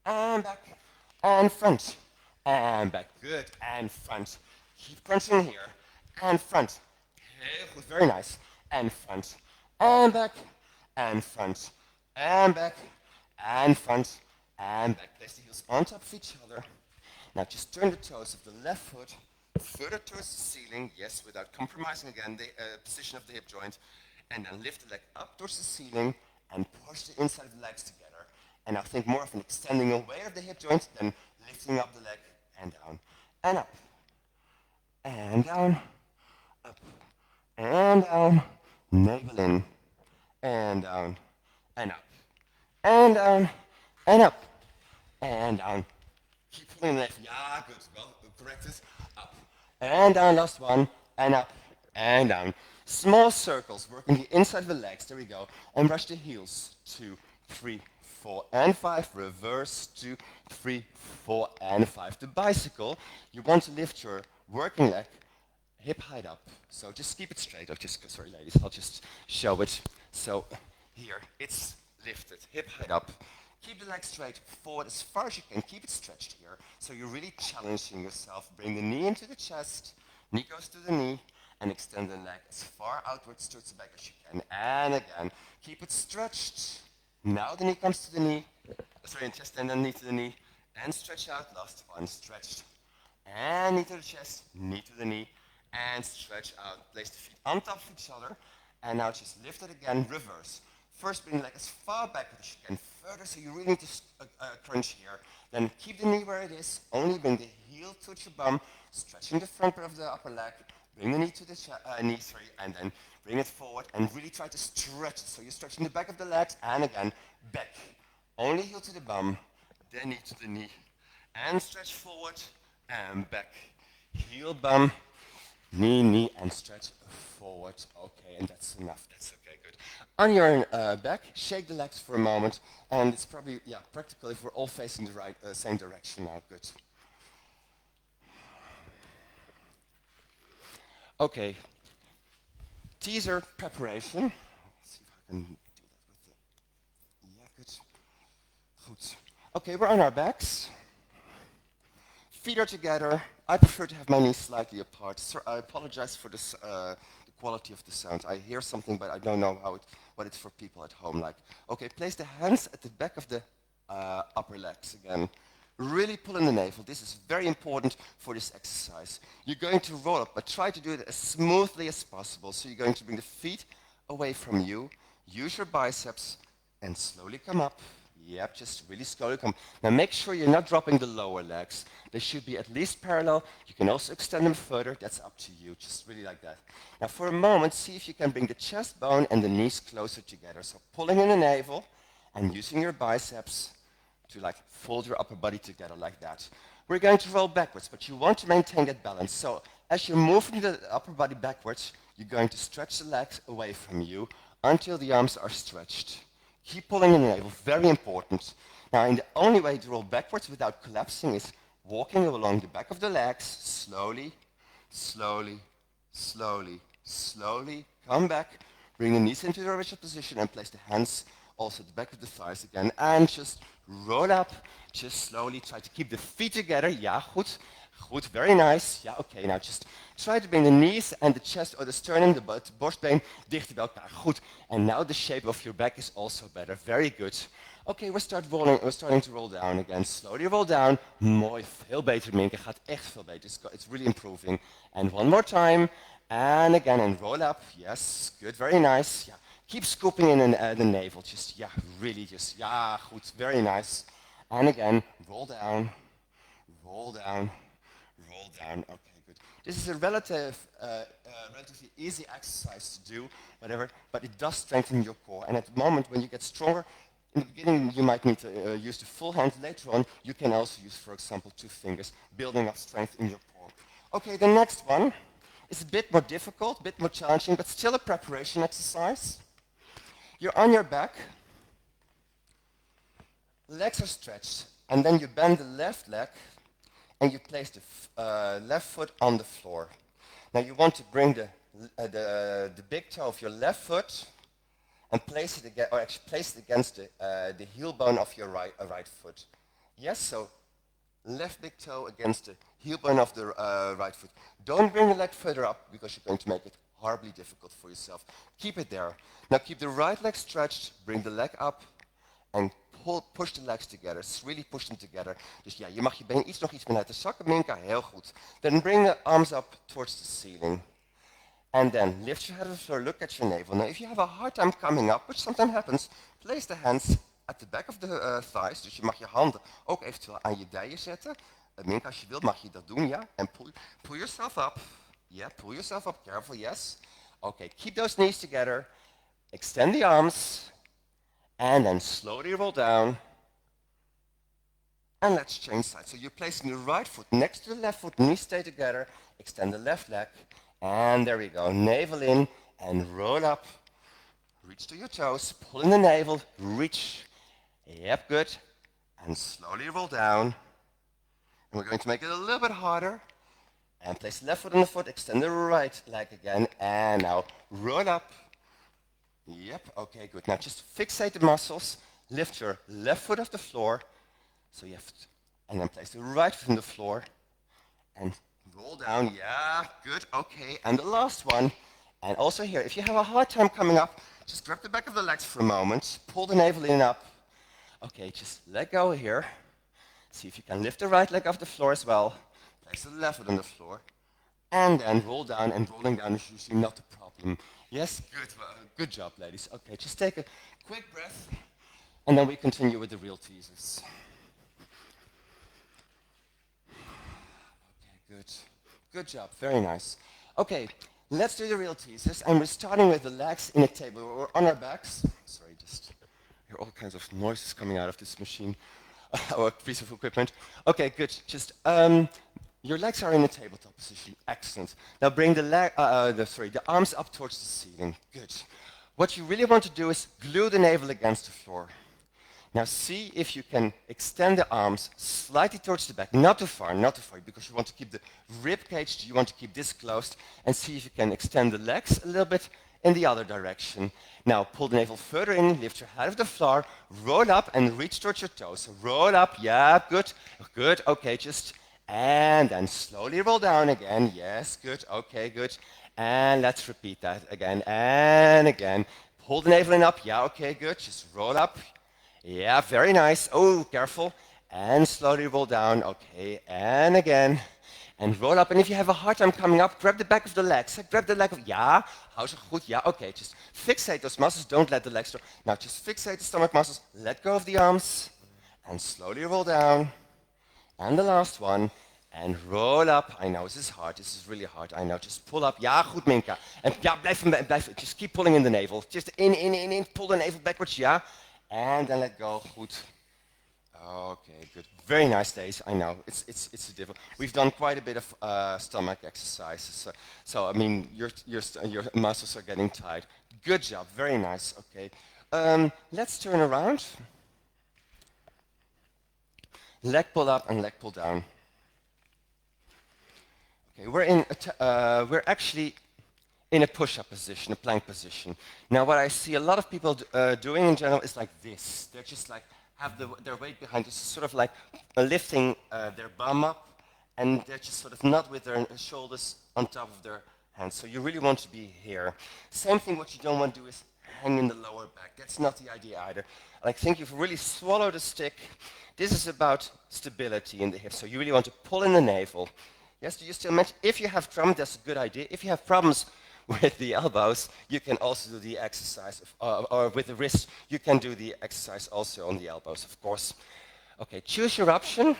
And back. And front. And back. Good. And front. Keep crunching here. And front. Heel goed. Very nice. And front. And back. And front. And back. And front. And back. Place the heels on top of each other. Now just turn the toes of the left foot further towards the ceiling. Yes, without compromising again the position of the hip joint. And then lift the leg up towards the ceiling and push the inside of the legs together. And now think more of an extending away of the hip joint than lifting up the leg and down. And up. And down. Up. And down. Navel in. And down. And up. And down. And up. And down. Keep pulling the left. Yeah, good. Well, correct this. Up. And down. Last one. And up. And down. Small circles, working the inside of the legs. There we go. And brush the heels. 2, 3, 4, and 5. Reverse. 2, 3, 4, and 5. The bicycle, you want to lift your working leg hip height up. So just keep it straight. Sorry, ladies, I'll just show it. So here, it's lifted, hip height up. Keep the leg straight forward as far as you can. Keep it stretched here. So you're really challenging yourself. Bring the knee into the chest. Knee goes to the knee. And extend the leg as far outwards towards the back as you can. And again, keep it stretched. Now the knee comes to the knee. Sorry, chest and then knee to the knee. And stretch out. Last one, stretched. And knee to the chest, knee to the knee. And stretch out. Place the feet on top of each other. And now just lift it again, reverse. First bring the leg as far back as you can, further, so you really need to crunch here. Then keep the knee where it is. Only bring the heel towards your bum, stretching the front part of the upper leg. Bring the knee to the knee, and then bring it forward and really try to stretch it. So you're stretching the back of the legs and again, back. Only heel to the bum, then knee to the knee. And stretch forward and back. Heel, bum, knee, knee, and stretch forward. Okay, and that's enough. That's okay, good. On your back, shake the legs for a moment. And it's probably, practical if we're all facing the same direction now. Good. Okay, teaser preparation. Let's see if I can do that with the... Yeah, good. Goed. Okay, we're on our backs. Feet are together. I prefer to have my knees slightly apart. So I apologize for this, the quality of the sound. I hear something, but I don't know what it's for people at home like. Okay, place the hands at the back of the upper legs again. Really pull in the navel. This is very important for this exercise. You're going to roll up, but try to do it as smoothly as possible. So you're going to bring the feet away from you. Use your biceps and slowly come up. Yep, just really slowly come. Now make sure you're not dropping the lower legs. They should be at least parallel. You can also extend them further. That's up to you. Just really like that. Now for a moment, see if you can bring the chest bone and the knees closer together. So pulling in the navel and using your biceps to like fold your upper body together like that. we're going to roll backwards, but you want to maintain that balance. So as you're moving the upper body backwards, you're going to stretch the legs away from you until the arms are stretched. Keep pulling in the navel, very important. Now, and the only way to roll backwards without collapsing is walking along the back of the legs, slowly, slowly, slowly, slowly. Come back, bring the knees into the original position and place the hands also at the back of the thighs again. And just roll up, just slowly. Try to keep the feet together. Ja, goed. Goed, very nice. Ja, okay. Now just try to bring the knees and the chest or the sternum, the borstbeen, dichter bij elkaar. Goed. And now the shape of your back is also better. Very good. Okay, we're starting to roll down again. Slowly roll down. Mooi, veel beter, Minke. Gaat echt veel beter. It's really improving. And one more time. And again, and roll up. Yes, good, very nice. Yeah. Keep scooping in the navel. Just, yeah, really just, yeah, goed, very nice. And again, roll down, roll down, roll down. Okay, good. This is a relatively easy exercise to do, whatever, but it does strengthen your core. And at the moment when you get stronger, in the beginning you might need to use the full hand. Later on, you can also use, for example, 2 fingers, building up strength in your core. Okay, the next one is a bit more difficult, a bit more challenging, but still a preparation exercise. You're on your back, legs are stretched, and then you bend the left leg and you place the left foot on the floor. Now you want to bring the big toe of your left foot and place it against the heel bone of your right foot. Yes, so left big toe against the heel bone of the right foot. Don't bring the leg further up because you're going to make it horribly difficult for yourself. Keep it there. Now keep the right leg stretched, bring the leg up and push the legs together. Really push them together. Dus ja, je mag je been nog iets meer laten zakken, Minka, heel goed. Then bring the arms up towards the ceiling. And then lift your head off the floor, look at your navel. Now if you have a hard time coming up, which sometimes happens, place the hands at the back of the thighs. Dus je mag je handen ook eventueel aan je dijen zetten. Minka, als je wilt mag je dat doen, ja. And pull yourself up. Yeah, pull yourself up, careful, yes. Okay, keep those knees together. Extend the arms. And then slowly roll down. And let's change sides. So you're placing the right foot next to the left foot, knees stay together. Extend the left leg. And there we go. Navel in and roll up. Reach to your toes. Pull in the navel. Reach. Yep, good. And slowly roll down. And we're going to make it a little bit harder. And place the left foot on the foot. Extend the right leg again. And now roll up. Yep, okay, good. Now just fixate the muscles. Lift your left foot off the floor. So you have to, and then place the right foot on the floor. And roll down. Yeah, good. Okay. And the last one. And also here, if you have a hard time coming up, just grab the back of the legs for a moment. Pull the navel in and up. Okay, just let go here. See if you can lift the right leg off the floor as well. Place the left foot on the floor. And then roll down, and rolling down is usually not a problem. Yes, good. Good job, ladies. Okay, just take a quick breath, and then we continue with the real teasers. Okay, good. Good job. Very nice. Okay, let's do the real teasers, and we're starting with the legs in a table. We're on our backs. Sorry, just hear all kinds of noises coming out of this machine or piece of equipment. Okay, good. Just your legs are in a tabletop position. Excellent. Now bring the arms up towards the ceiling. Good. What you really want to do is glue the navel against the floor. Now see if you can extend the arms slightly towards the back. Not too far, because you want to keep the rib cage, you want to keep this closed, and see if you can extend the legs a little bit in the other direction. Now pull the navel further in, lift your head off the floor, roll up and reach towards your toes. So roll up, yeah, good, good, okay, just, and then slowly roll down again. Yes, good, okay, good. And let's repeat that again and again. Pull the navel in up, yeah, okay, good. Just roll up. Yeah, very nice. Oh, careful. And slowly roll down, okay, and again. And roll up, and if you have a hard time coming up, grab the back of the legs. Grab the leg of, yeah, hou zo goed, yeah, okay. Just fixate those muscles, don't let the legs go. Now just fixate the stomach muscles, let go of the arms, and slowly roll down. And the last one. And roll up. I know, this is hard. This is really hard. I know. Just pull up. Ja, goed, Minka. En ja, blijf. Just keep pulling in the navel. Just in. Pull the navel backwards. Ja. And then let go. Goed. Okay, good. Very nice days. I know it's a difficult. We've done quite a bit of stomach exercises, so I mean your muscles are getting tight. Good job. Very nice. Okay. Let's turn around. Leg pull up and leg pull down. Okay, we're actually in a push-up position, a plank position. Now, what I see a lot of people doing in general is like this. They're just like have their weight behind, just sort of like lifting their bum up, and they're just sort of not with their shoulders on top of their hands. So you really want to be here. Same thing. What you don't want to do is hang in the lower back. That's not the idea either. I think you've really swallowed a stick. This is about stability in the hips. So you really want to pull in the navel. Yes, do you still mention? If you have cramp, that's a good idea. If you have problems with the elbows, you can also do the exercise, or with the wrists, you can do the exercise also on the elbows, of course. Okay, choose your option.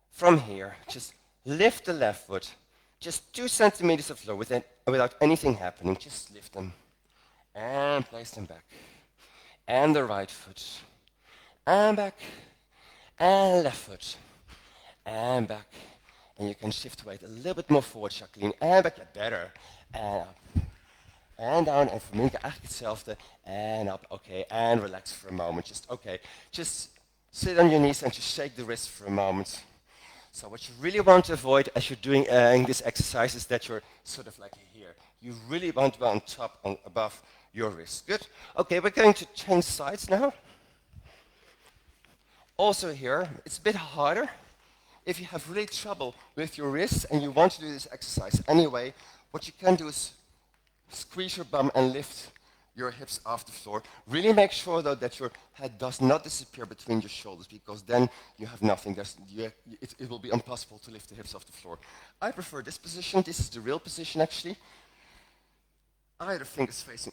From here, just lift the left foot, just 2 centimeters of floor without anything happening. Just lift them and place them back. And the right foot, and back, and left foot, and back. And you can shift weight a little bit more forward, Jacqueline. En back, yeah, better. En up. En down. En voor Minka eigenlijk hetzelfde. En up. Okay. And relax for a moment. Just sit on your knees and just shake the wrists for a moment. So what you really want to avoid as you're doing this exercise is that you're sort of like here. You really want to be on top, above your wrist. Good. Okay, we're going to change sides now. Also here, it's a bit harder. If you have really trouble with your wrists and you want to do this exercise anyway, what you can do is squeeze your bum and lift your hips off the floor. Really make sure though that your head does not disappear between your shoulders, because then you have nothing. It will be impossible to lift the hips off the floor. I prefer this position. This is the real position actually. Either fingers facing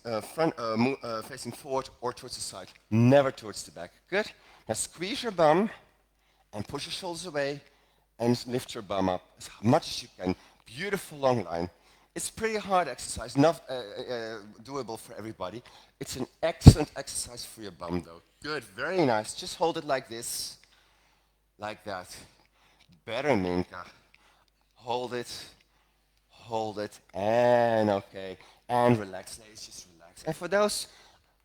facing forward or towards the side, never towards the back. Good. Now squeeze your bum and push your shoulders away and lift your bum up as much as you can. Beautiful long line. It's pretty hard exercise, not doable for everybody. It's an excellent exercise for your bum though. Good, very nice. Just hold it like this, like that. Better, Minka. Hold it, and okay. And relax, ladies, just relax. And for those,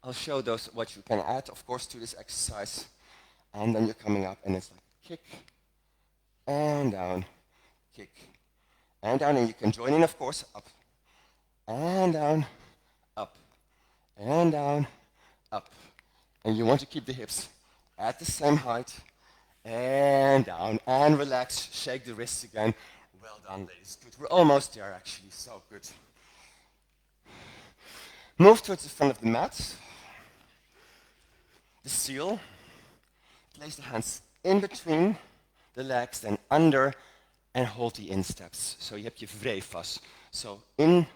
I'll show those what you can add, of course, to this exercise. And then you're coming up and it's like kick, and down, kick, and down, and you can join in, of course, up, and down, up, and down, up. And you want to keep the hips at the same height, and down, and relax, shake the wrists again. Well done, ladies, good. We're almost there, actually, so good. Move towards the front of the mat, the seal. Place the hands in between the legs, then under, and hold the insteps. So you have your vrij vast. So in,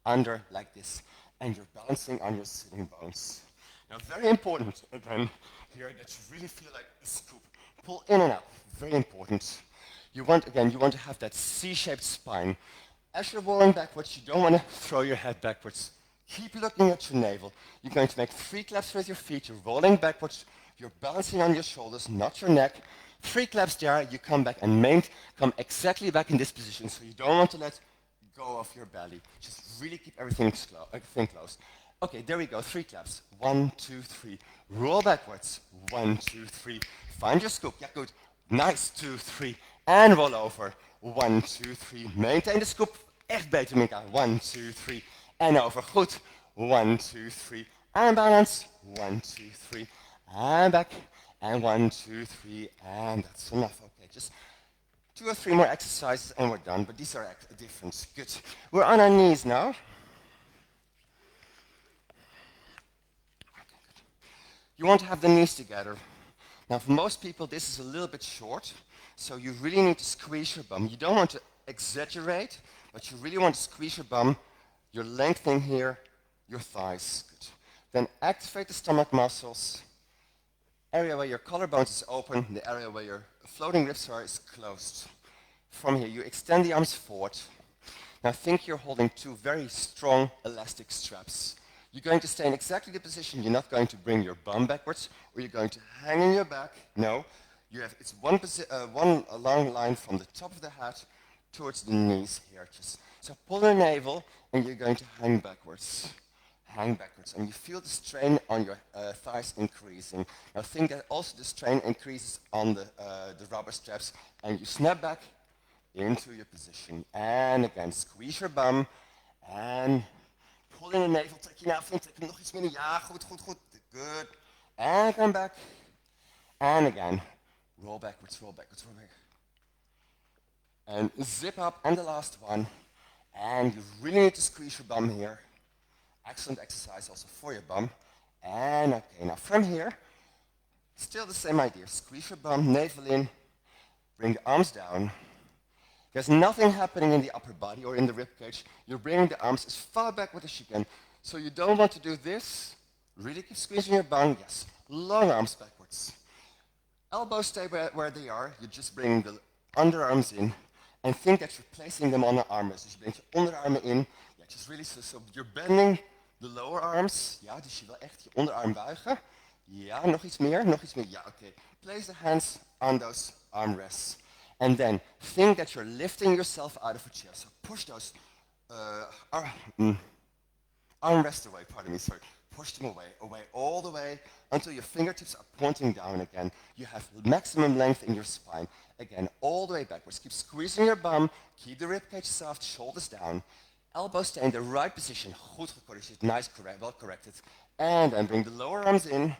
under, like this. And you're balancing on your sitting bones. Now very important, again, here that you really feel like a scoop. Pull in and up, very important. You want to have that C-shaped spine. As you're rolling backwards, you don't want to throw your head backwards. Keep looking at your navel. You're going to make 3 claps with your feet. You're rolling backwards. You're balancing on your shoulders, not your neck. 3 claps there, you come back and come exactly back in this position. So you don't want to let go of your belly. Just really keep everything close. Okay, there we go. 3 claps. 1, 2, 3. Roll backwards. 1, 2, 3. Find your scoop. Yeah, good. Nice. 2, 3. And roll over. 1, 2, 3. Maintain the scoop. Echt beter, Minka. 1, 2, 3. And over. Goed. 1, 2, 3. And balance. 1, 2, 3. And back. And 1, 2, 3. And that's enough. Okay, just 2 or 3 more exercises and we're done. But these are different. Good. We're on our knees now. You want to have the knees together. Now, for most people, this is a little bit short. So you really need to squeeze your bum. You don't want to exaggerate, but you really want to squeeze your bum. You're lengthening here your thighs. Good. Then activate the stomach muscles. Area where your collarbones is open, the area where your floating ribs are is closed. From here, you extend the arms forward. Now think you're holding 2 very strong elastic straps. You're going to stay in exactly the position. You're not going to bring your bum backwards, or you're going to hang in your back. No, it's one long line from the top of the head towards the knees here. So pull the navel, and you're going to hang backwards. Hang backwards, and you feel the strain on your thighs increasing. Now think that also the strain increases on the rubber straps, and you snap back into your position. And again, squeeze your bum, and pull in the navel, trek je navel in, trek hem nog iets minder. Ja, goed, goed, goed. Good. And come back. And again, roll backwards, roll backwards, roll back. And zip up, and the last one. And you really need to squeeze your bum here. Excellent exercise also for your bum. And okay, now from here, still the same idea. Squeeze your bum, navel in, bring the arms down. There's nothing happening in the upper body or in the rib cage. You're bringing the arms as far backward as you can. So you don't want to do this. Really keep squeezing your bum. Yes, long arms backwards. Elbows stay where they are. You just bring the underarms in. And think that you're placing them on the armrests. Dus je brengt je onderarmen in. Ja, just really so you're bending the lower arms. Ja, dus je wil echt je onderarm buigen. Ja, nog iets meer, nog iets meer. Ja, oké. Place the hands on those armrests. And then think that you're lifting yourself out of a chair. So push those armrests away, pardon me, sorry. Push them away, all the way until your fingertips are pointing down again. You have maximum length in your spine. Again, all the way backwards. Keep squeezing your bum. Keep the ribcage soft, shoulders down. Elbows stay in the right position. Goed gecorrigeerd, nice, well corrected. And then bring the lower arms in.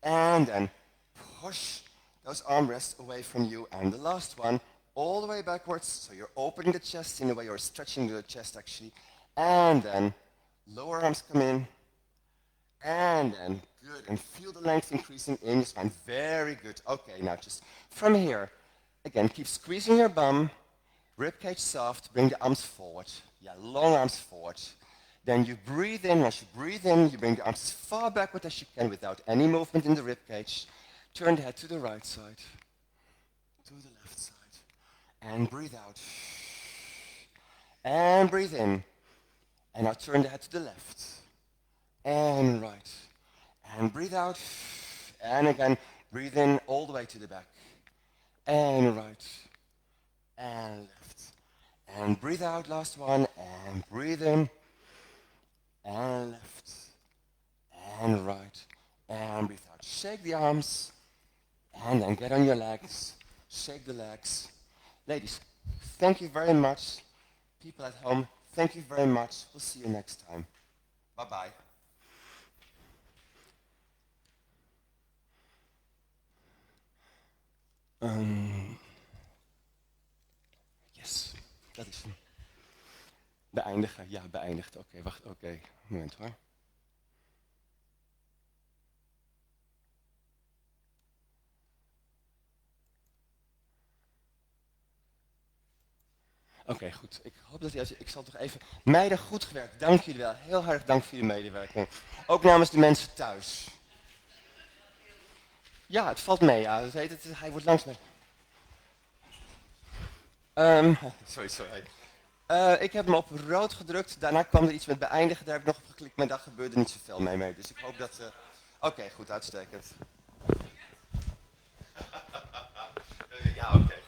And then push those armrests away from you. And the last one, all the way backwards. So you're opening the chest in a way you're stretching the chest actually. And then lower arms come in. And then, good, and feel the length increasing in your spine. Very good. Okay, now just from here, again, keep squeezing your bum, ribcage soft, bring the arms forward. Yeah, long arms forward. Then you breathe in. As you breathe in, you bring the arms as far backward as you can without any movement in the ribcage. Turn the head to the right side, to the left side, and breathe out. And breathe in. And now turn the head to the left. And right. And breathe out. And again, breathe in all the way to the back. And right. And left. And breathe out, last one. And breathe in. And left. And right. And breathe out. Shake the arms. And then get on your legs. Shake the legs. Ladies, thank you very much. People at home, thank you very much. We'll see you next time. Bye-bye. Yes, dat is hem. Beëindigen, ja, beëindigd. Oké, wacht, oké. Moment hoor. Oké, goed. Ik hoop dat ik zal toch even... Meiden, goed gewerkt. Dank jullie wel. Heel hartelijk dank voor jullie medewerking. Ook namens de mensen thuis. Ja, het valt mee. Ja. Hij wordt langs mee. Sorry. Ik heb hem op rood gedrukt. Daarna kwam er iets met beëindigen. Daar heb ik nog op geklikt. Maar daar gebeurde niet zoveel mee. Dus ik hoop dat... Oké, goed. Uitstekend. Ja, oké.